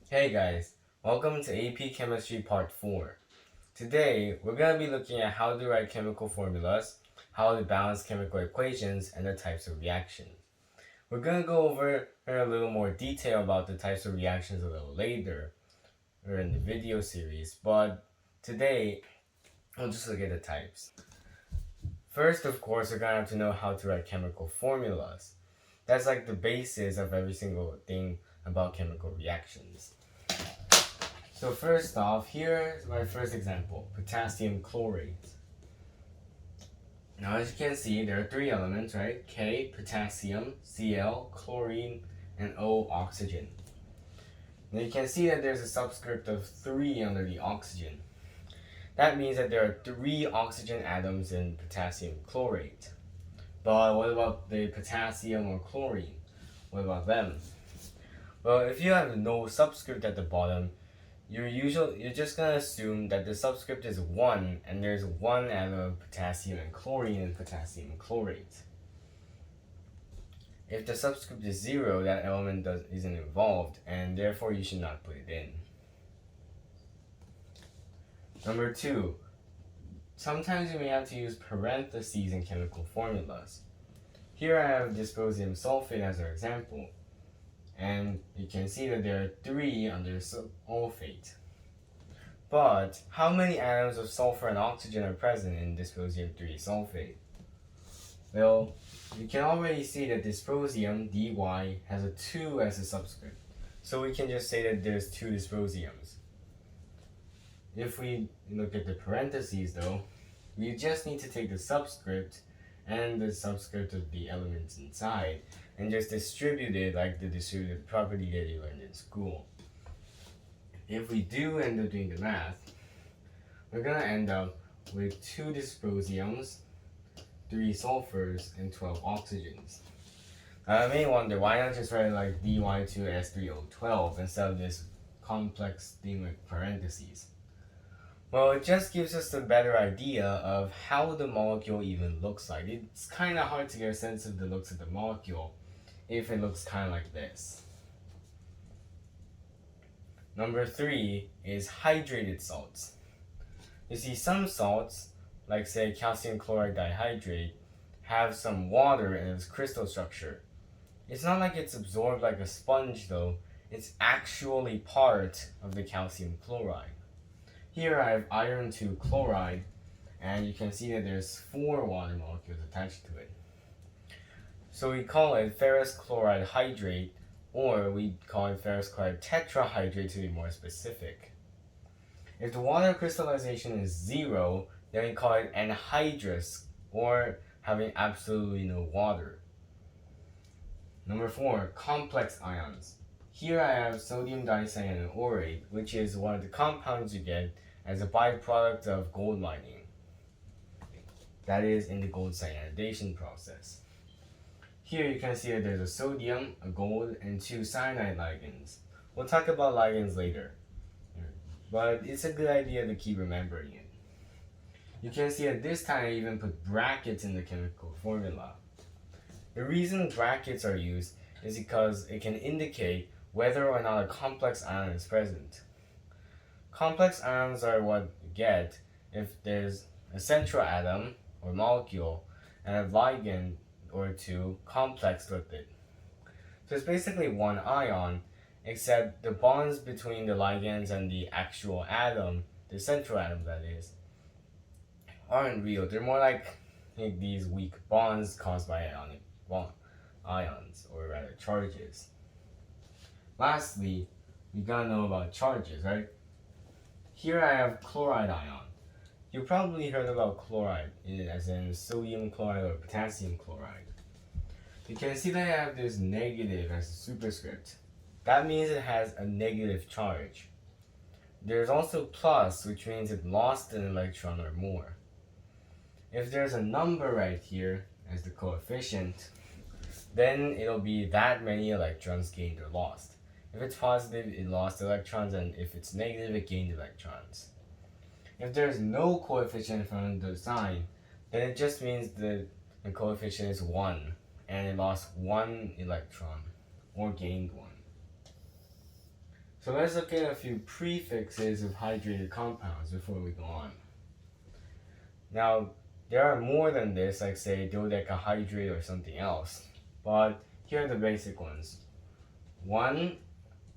Hey guys, welcome to AP Chemistry Part 4. Today, we're going to be looking at how to write chemical formulas, how to balance chemical equations, and the types of reactions. We're going to go over in a little more detail about the types of reactions a little later or in the video series, but today, we'll just look at the types. First, of course, we're going to have to know how to write chemical formulas. That's like the basis of every single thing about chemical reactions. So first off, here's my first example, potassium chlorate. Now as you can see, there are three elements, right? K, potassium, Cl, chlorine, and O, oxygen. Now you can see that there's a subscript of 3 under the oxygen. That means that there are 3 oxygen atoms in potassium chlorate. But what about the potassium or chlorine? What about them? Well, if you have no subscript at the bottom, you're just gonna assume that the subscript is 1 and there's 1 atom of potassium and chlorine in potassium chlorate. If the subscript is 0, that element isn't involved and therefore you should not put it in. Number 2. Sometimes you may have to use parentheses in chemical formulas. Here I have dysprosium sulfate as our example. And you can see that there are 3 under sulfate. But how many atoms of sulfur and oxygen are present in dysprosium 3 sulfate? Well, you can already see that dysprosium, dy, has a 2 as a subscript. So we can just say that there's 2 dysprosiums. If we look at the parentheses though, we just need to take the subscript and the subscript of the elements inside and just distribute it like the distributive property that you learned in school. If we do end up doing the math, we're going to end up with 2 dysprosiums, 3 sulfurs, and 12 oxygens. I may wonder, why not just write like dy2S3O12 instead of this complex thing with parentheses? Well, it just gives us a better idea of how the molecule even looks like. It's kind of hard to get a sense of the looks of the molecule if it looks kind of like this. Number 3 is hydrated salts. You see, some salts, like say calcium chloride dihydrate, have some water in its crystal structure. It's not like it's absorbed like a sponge though, it's actually part of the calcium chloride. Here I have iron 2 chloride, and you can see that there's 4 water molecules attached to it. So we call it ferrous chloride hydrate, or we call it ferrous chloride tetrahydrate to be more specific. If the water crystallization is 0, then we call it anhydrous, or having absolutely no water. Number 4, complex ions. Here I have sodium dicyanurate, which is one of the compounds you get as a byproduct of gold mining. That is in the gold cyanidation process. Here you can see that there's a sodium, a gold, and 2 cyanide ligands. We'll talk about ligands later, but it's a good idea to keep remembering it. You can see at this time I even put brackets in the chemical formula. The reason brackets are used is because it can indicate whether or not a complex ion is present. Complex ions are what you get if there's a central atom or molecule and a ligand or 2 complexed with it. So it's basically one ion, except the bonds between the ligands and the actual atom, the central atom that is, aren't real. They're more like these weak bonds caused by ionic ions, or rather charges. Lastly, we gotta know about charges, right? Here I have chloride ion. You probably heard about chloride, as in sodium chloride or potassium chloride. You can see that I have this negative as a superscript. That means it has a negative charge. There's also plus, which means it lost an electron or more. If there's a number right here as the coefficient, then it'll be that many electrons gained or lost. If it's positive, it lost electrons, and if it's negative, it gained electrons. If there's no coefficient in front of the sign, then it just means the coefficient is 1, and it lost 1 electron, or gained 1. So let's look at a few prefixes of hydrated compounds before we go on. Now, there are more than this, like say dodecahydrate or something else, but here are the basic ones. 1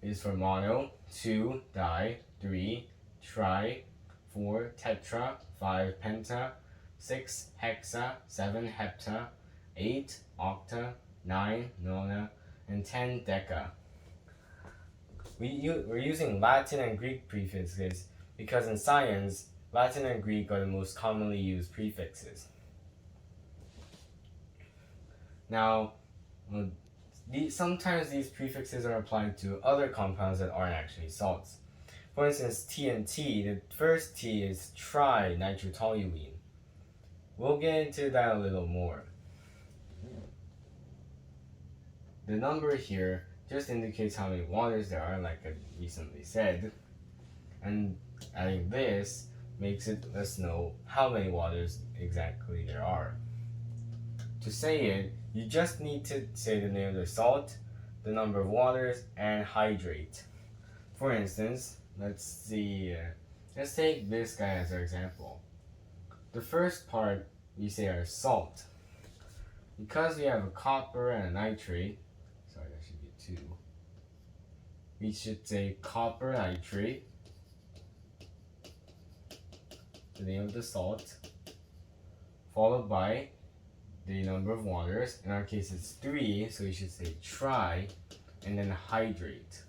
is for mono, 2 di, 3 tri, 4 tetra, 5 penta, 6 hexa, 7 hepta, 8 octa, 9 nona, and 10 deca. We're using Latin and Greek prefixes because in science, Latin and Greek are the most commonly used prefixes. Now, sometimes these prefixes are applied to other compounds that aren't actually salts. For instance, TNT, the first T is trinitrotoluene. We'll get into that a little more. The number here just indicates how many waters there are, like I recently said, and adding this makes us know how many waters exactly there are. To say it, you just need to say the name of the salt, the number of waters, and hydrate. For instance, let's take this guy as our example. The first part we say are salt. Because we have a copper and a nitrate, sorry, that should be 2. We should say copper nitrate, the name of the salt, followed by the number of waters. In our case, it's 3, so we should say tri, and then hydrate.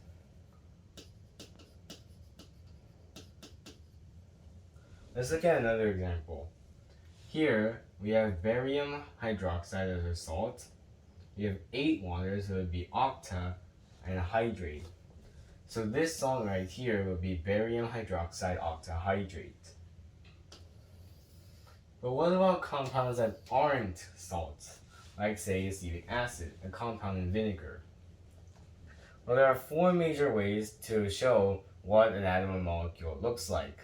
Let's look at another example. Here, we have barium hydroxide as a salt. We have 8 waters, so it would be octa, and hydrate. So this salt right here would be barium hydroxide octahydrate. But what about compounds that aren't salts, like say acetic acid, a compound in vinegar? Well, there are 4 major ways to show what an atom or molecule looks like.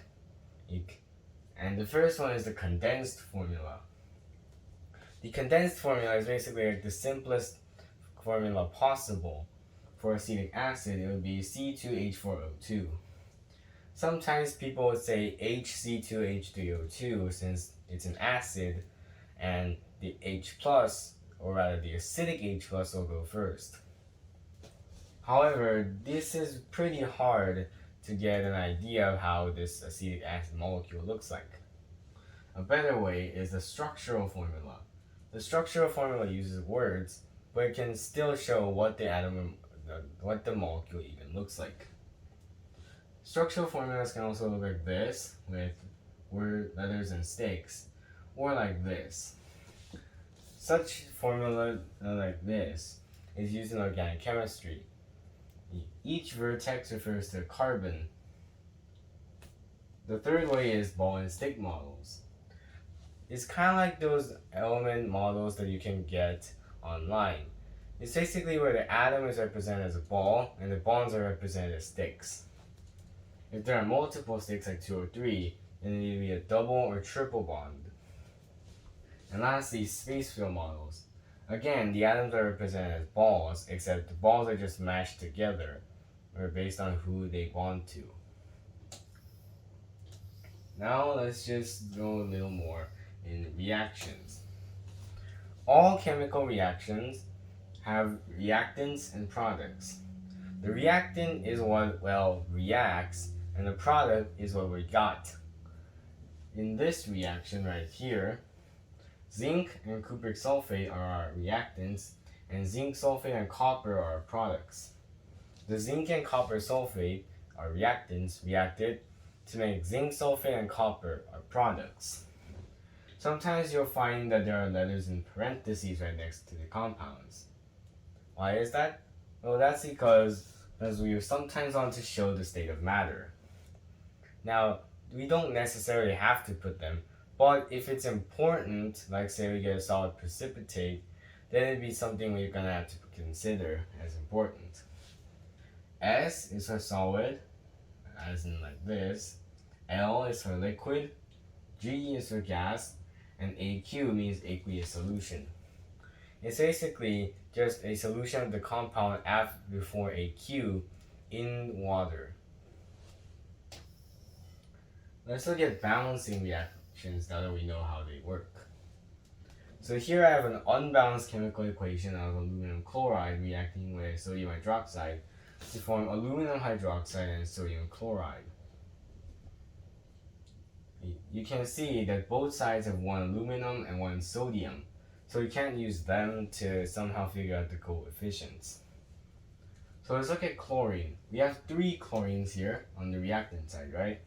And the first one is the condensed formula. The condensed formula is basically like the simplest formula possible. For acetic acid, it would be C2H4O2. Sometimes people would say HC2H3O2 since it's an acid, and the H+, or rather the acidic H+, will go first. However, this is pretty hard to get an idea of how this acetic acid molecule looks like. A better way is the structural formula. The structural formula uses words, but it can still show what the molecule even looks like. Structural formulas can also look like this, with word, letters, and sticks, or like this. Such formula like this is used in organic chemistry. Each vertex refers to a carbon. The third way is ball and stick models. It's kind of like those element models that you can get online. It's basically where the atom is represented as a ball and the bonds are represented as sticks. If there are multiple sticks like 2 or 3, then it need to be a double or triple bond. And lastly, space field models. Again, the atoms are represented as balls, except the balls are just mashed together, or based on who they bond to. Now let's just go a little more in reactions. All chemical reactions have reactants and products. The reactant is what, reacts, and the product is what we got. In this reaction right here, zinc and cupric sulfate are our reactants, and zinc sulfate and copper are our products. The zinc and copper sulfate are reactants reacted to make zinc sulfate and copper our products. Sometimes you'll find that there are letters in parentheses right next to the compounds. Why is that? Well, that's because we sometimes want to show the state of matter. Now, we don't necessarily have to put them, but if it's important, like say we get a solid precipitate, then it'd be something we're gonna have to consider as important. S is for solid, as in like this. L is for liquid. G is for gas, and AQ means aqueous solution. It's basically just a solution of the compound before AQ in water. Let's look at balancing reactions now that we know how they work. So here I have an unbalanced chemical equation of aluminum chloride reacting with sodium hydroxide to form aluminum hydroxide and sodium chloride. You can see that both sides have one aluminum and one sodium, so we can't use them to somehow figure out the coefficients. So let's look at chlorine. We have 3 chlorines here on the reactant side, right?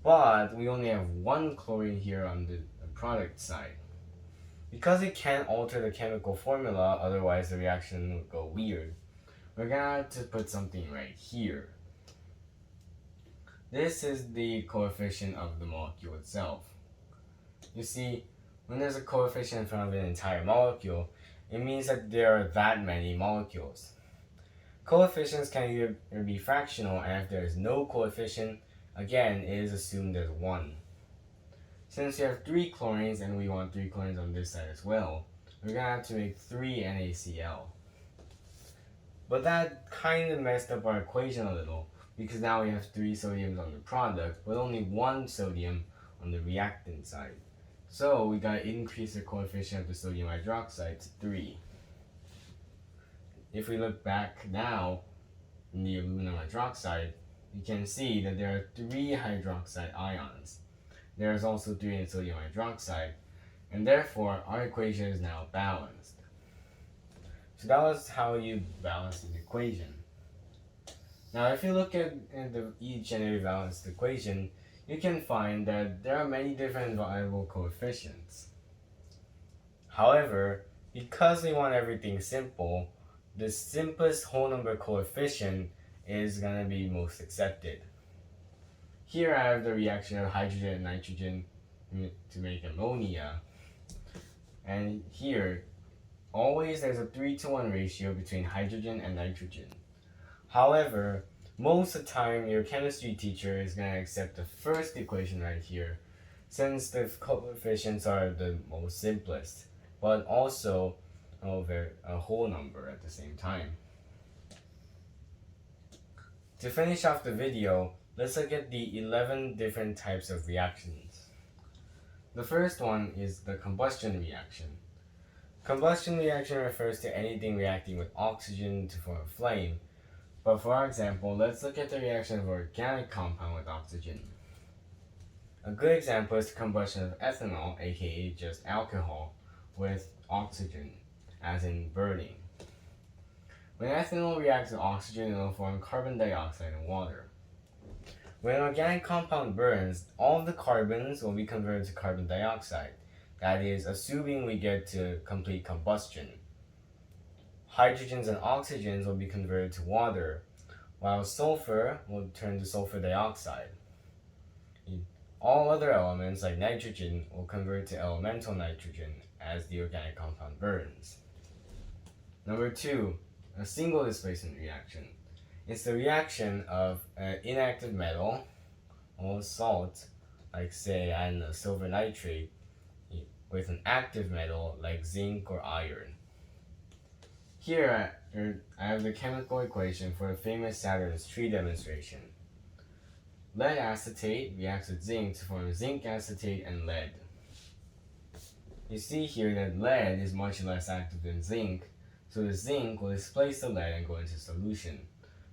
But we only have 1 chlorine here on the product side. Because it can't alter the chemical formula, otherwise the reaction would go weird, we're gonna have to put something right here. This is the coefficient of the molecule itself. You see, when there's a coefficient in front of an entire molecule, it means that there are that many molecules. Coefficients can either be fractional, and if there is no coefficient, again, it is assumed there's 1. Since we have 3 chlorines and we want 3 chlorines on this side as well, we're going to have to make 3 NaCl. But that kind of messed up our equation a little, because now we have 3 sodiums on the product, but only 1 sodium on the reactant side. So we got to increase the coefficient of the sodium hydroxide to 3. If we look back now in the aluminum hydroxide, you can see that there are 3 hydroxide ions. There is also 3 in sodium hydroxide, and therefore our equation is now balanced. So that was how you balance an equation. Now if you look at each and every balanced equation, you can find that there are many different variable coefficients. However, because we want everything simple, the simplest whole number coefficient is going to be most accepted. Here I have the reaction of hydrogen and nitrogen to make ammonia. And here, always there's a 3-to-1 ratio between hydrogen and nitrogen. However, most of the time your chemistry teacher is going to accept the first equation right here, since the coefficients are the most simplest, but also a whole number at the same time. To finish off the video, let's look at the 11 different types of reactions. The first one is the combustion reaction. Combustion reaction refers to anything reacting with oxygen to form a flame. But for our example, let's look at the reaction of an organic compound with oxygen. A good example is the combustion of ethanol, aka just alcohol, with oxygen, as in burning. When ethanol reacts with oxygen, it will form carbon dioxide and water. When an organic compound burns, all of the carbons will be converted to carbon dioxide. That is, assuming we get to complete combustion. Hydrogens and oxygens will be converted to water, while sulfur will turn to sulfur dioxide. All other elements, like nitrogen, will convert to elemental nitrogen as the organic compound burns. Number 2, a single displacement reaction. It's the reaction of an inactive metal or salt, like say silver nitrate, with an active metal like zinc or iron. Here I have the chemical equation for the famous Saturn's tree demonstration. Lead acetate reacts with zinc to form zinc acetate and lead. You see here that lead is much less active than zinc, so the zinc will displace the lead and go into solution.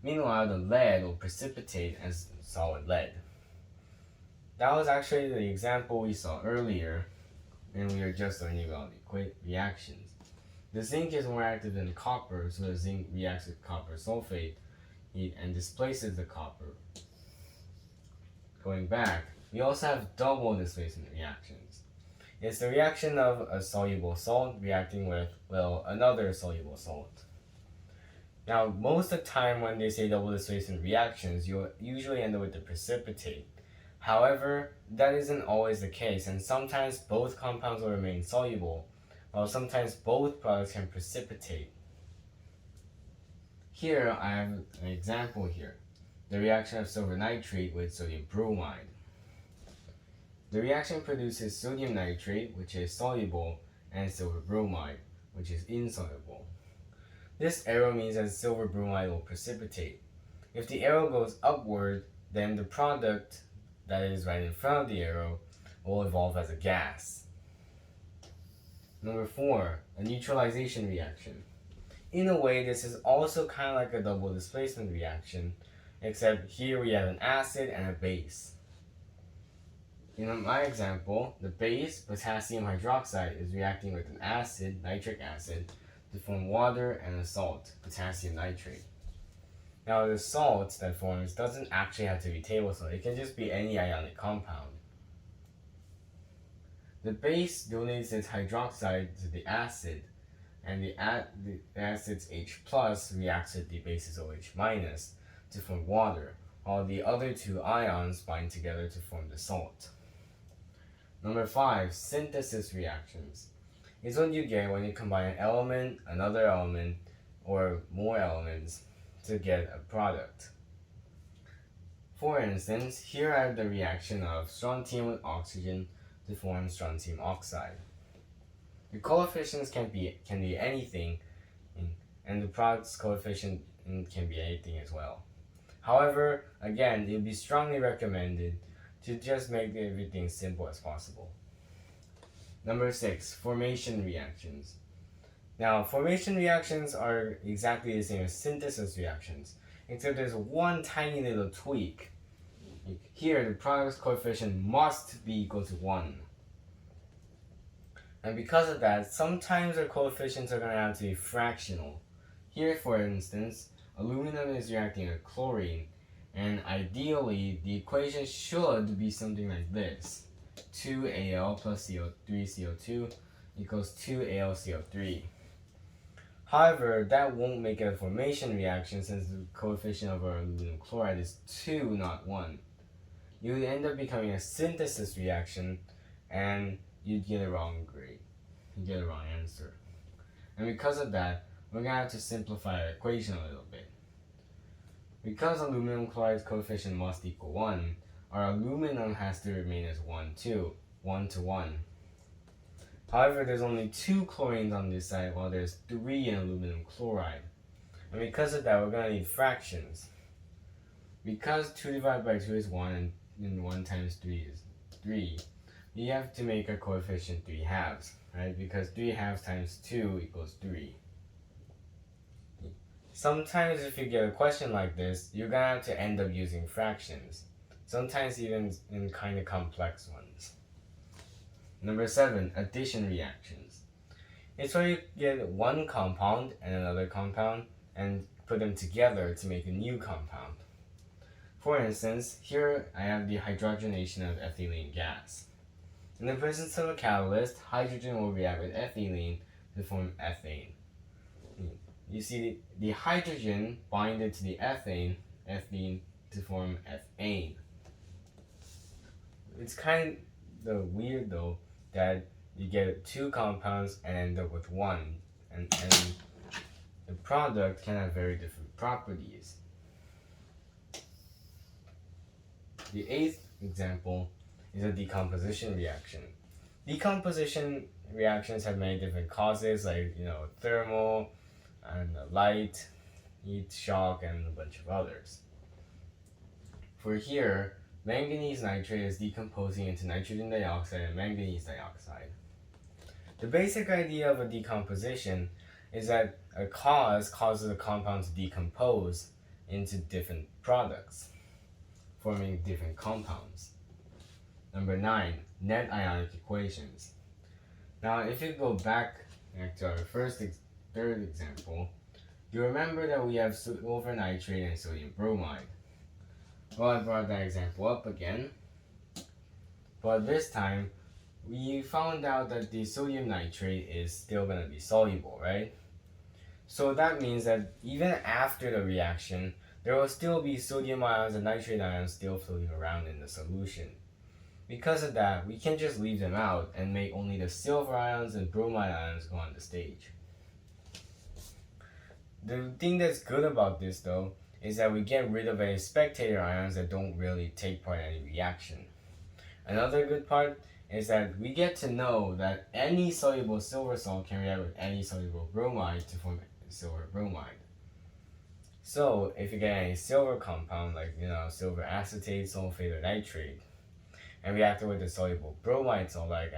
Meanwhile, the lead will precipitate as solid lead. That was actually the example we saw earlier when we were just learning about reactions. The zinc is more active than copper, so the zinc reacts with copper sulfate and displaces the copper. Going back, we also have double displacement reactions. It's the reaction of a soluble salt reacting with, another soluble salt. Now, most of the time when they say double displacement reactions, you'll usually end up with the precipitate. However, that isn't always the case, and sometimes both compounds will remain soluble, while sometimes both products can precipitate. Here, I have an example here. The reaction of silver nitrate with sodium bromide. The reaction produces sodium nitrate, which is soluble, and silver bromide, which is insoluble. This arrow means that silver bromide will precipitate. If the arrow goes upward, then the product that is right in front of the arrow will evolve as a gas. Number 4, a neutralization reaction. In a way, this is also kind of like a double displacement reaction, except here we have an acid and a base. In my example, the base, potassium hydroxide, is reacting with an acid, nitric acid, to form water and a salt, potassium nitrate. Now the salt that forms doesn't actually have to be table salt, it can just be any ionic compound. The base donates its hydroxide to the acid, and the acid's H plus reacts with the base's OH minus to form water, while the other two ions bind together to form the salt. Number 5, synthesis reactions. It's what you get when you combine an element, another element, or more elements to get a product. For instance, here I have the reaction of strontium with oxygen to form strontium oxide. The coefficients can be anything, and the product's coefficient can be anything as well. However, again, it would be strongly recommended to just make everything simple as possible. Number 6, formation reactions. Now, formation reactions are exactly the same as synthesis reactions, except there's one tiny little tweak. Here, the product's coefficient must be equal to 1. And because of that, sometimes our coefficients are going to have to be fractional. Here, for instance, aluminum is reacting with chlorine, and ideally, the equation should be something like this. 2Al plus 3CO2 equals 2AlCO3. However, that won't make it a formation reaction since the coefficient of our aluminum chloride is 2, not 1. You would end up becoming a synthesis reaction, and you'd get a wrong grade. You get a wrong answer. And because of that, we're going to have to simplify our equation a little bit. Because aluminum chloride's coefficient must equal 1, our aluminum has to remain as 1 too, 1 to 1. However, there's only 2 chlorines on this side while there's 3 in aluminum chloride. And because of that, we're going to need fractions. Because 2 divided by 2 is 1 and 1 times 3 is 3, you have to make a coefficient 3 halves, right? Because 3 halves times 2 equals 3. Sometimes if you get a question like this, you're going to have to end up using fractions. Sometimes even in kind of complex ones. Number 7, addition reactions. It's where you get one compound and another compound and put them together to make a new compound. For instance, here I have the hydrogenation of ethylene gas. In the presence of a catalyst, hydrogen will react with ethylene to form ethane. You see the hydrogen binded to the ethane to form ethane. It's kind of weird though that you get 2 compounds and end up with 1, and the product can have very different properties. The 8th example is a decomposition reaction. Decomposition reactions have many different causes, like thermal and light, heat, shock, and a bunch of others. For here, manganese nitrate is decomposing into nitrogen dioxide and manganese dioxide. The basic idea of a decomposition is that a cause causes a compound to decompose into different products, forming different compounds. Number 9, net ionic equations. Now, if you go back to our third example, you remember that we have silver nitrate and sodium bromide. Well, I brought that example up again, but this time we found out that the sodium nitrate is still going to be soluble, right? So that means that even after the reaction, there will still be sodium ions and nitrate ions still floating around in the solution. Because of that, we can just leave them out and make only the silver ions and bromide ions go on the stage. The thing that's good about this though is that we get rid of any spectator ions that don't really take part in any reaction. Another good part is that we get to know that any soluble silver salt can react with any soluble bromide to form silver bromide. So if you get a silver compound like silver acetate, sulfate, or nitrate, and react it with a soluble bromide salt like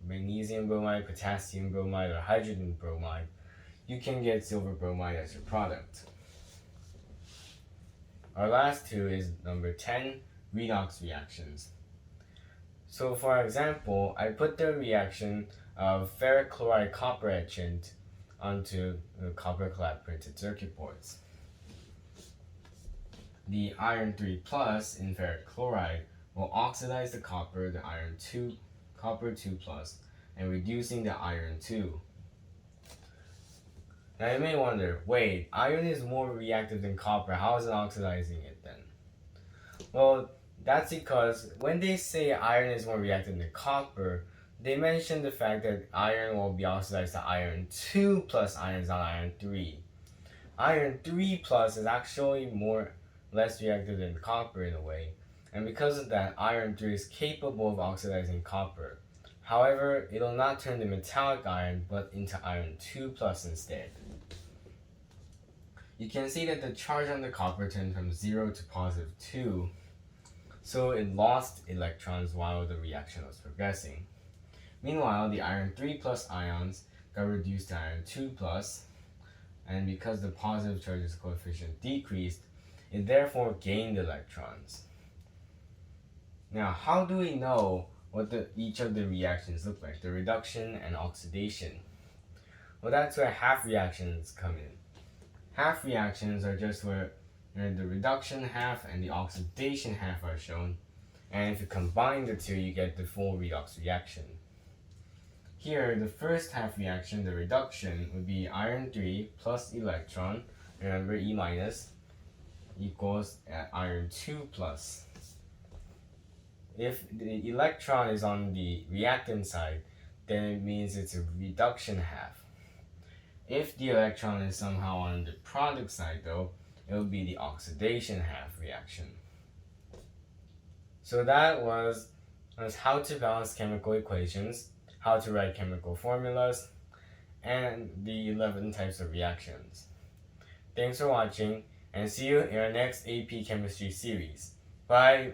magnesium bromide, potassium bromide, or hydrogen bromide, you can get silver bromide as your product. Our last two is number 10, redox reactions. So for example, I put the reaction of ferric chloride copper etchant onto the copper clad printed circuit boards. The iron 3 plus in ferric chloride will oxidize the copper 2 plus, and reducing the iron 2. Now you may wonder, wait, iron is more reactive than copper, how is it oxidizing it then? Well, that's because when they say iron is more reactive than copper, they mention the fact that iron will be oxidized to iron 2 plus ions on iron 3. Iron 3 plus is actually less reactive than copper in a way, and because of that, iron 3 is capable of oxidizing copper. However, it will not turn to metallic iron, but into iron 2 plus instead. You can see that the charge on the copper turned from 0 to positive 2, so it lost electrons while the reaction was progressing. Meanwhile, the iron 3 plus ions got reduced to iron 2 plus, and because the positive charge's coefficient decreased, it therefore gained electrons. Now, how do we know what each of the reactions look like, the reduction and oxidation? Well, that's where half reactions come in. Half reactions are just where the reduction half and the oxidation half are shown, and if you combine the two, you get the full redox reaction. Here, the first half reaction, the reduction, would be iron 3 plus electron, remember E minus, equals iron 2 plus. If the electron is on the reactant side, then it means it's a reduction half. If the electron is somehow on the product side though, it will be the oxidation half reaction. So that was how to balance chemical equations, how to write chemical formulas, and the 11 types of reactions. Thanks for watching, and see you in our next AP Chemistry series. Bye!